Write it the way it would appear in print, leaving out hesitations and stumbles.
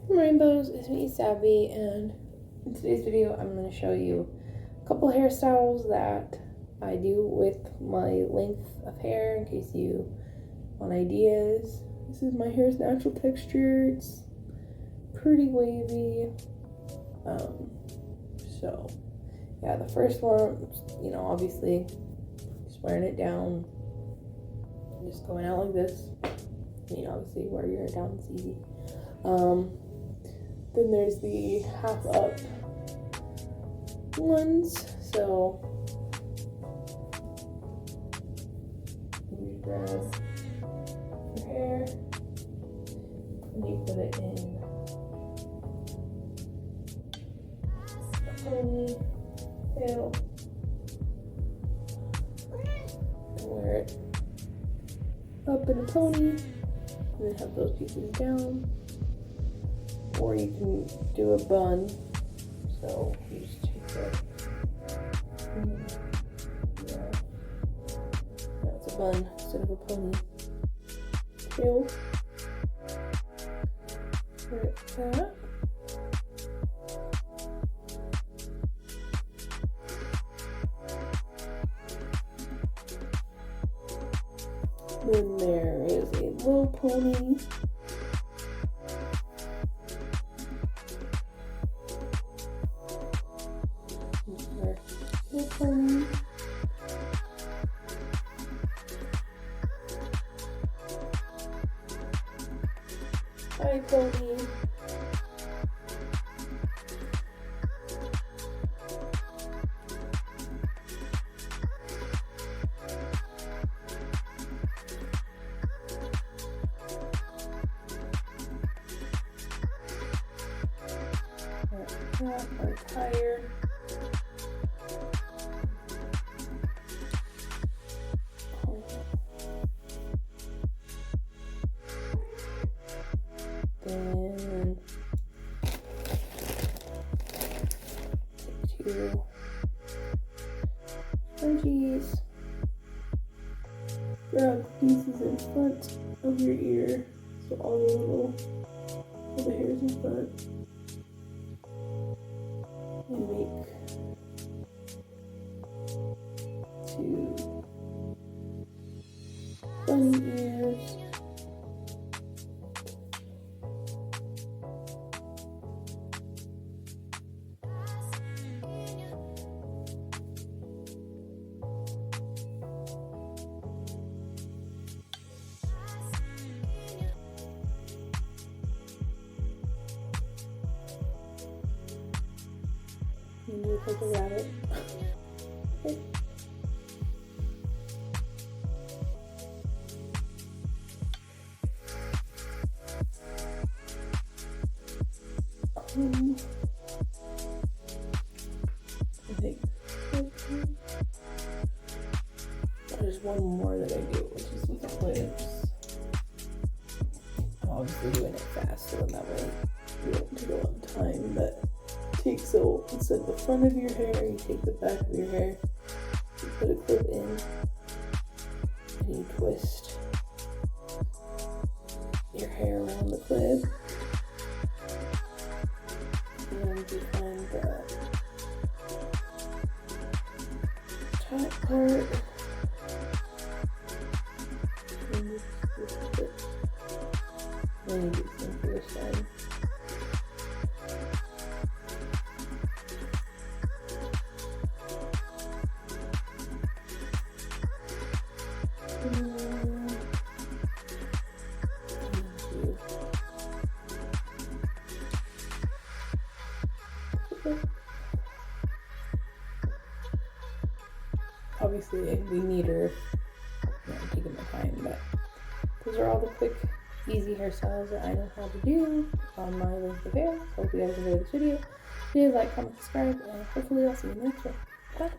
Rainbows, it's me, Savvy, and in today's video I'm going to show you a couple hairstyles that I do with my length of hair in case you want ideas. This is my hair's natural texture. It's pretty wavy. So yeah, the first one, obviously just wearing it down, just going out like this. Obviously wear your hair down, it's easy. Then there's the half up ones. So you grab your hair and you put it in a ponytail and wear it up in a pony, and then have those pieces down. Or you can do a bun, so you just take it. It's a bun instead of a pony tail. Like that. Then there is a low pony. Pony. High pony. Or tire. Then two scrunchies. Grab pieces in front of your ear, so all the hairs in front, and make two bunny ears. And you take a rabbit. Okay. I think there's one more that I do, which is with the clips. I'm obviously doing it fast, so that way you don't take a lot of time, but so instead of the front of your hair, you take the back of your hair, you put a clip in, and you twist your hair around the clip, and you find the top part, and you twist it, and you do the same for this side. Obviously, it'd be neater if taking my time, but those are all the quick, easy hairstyles that I know how to do on my length of hair. So, hope you guys enjoyed this video. Please like, comment, subscribe, and hopefully I'll see you in the next one. Bye!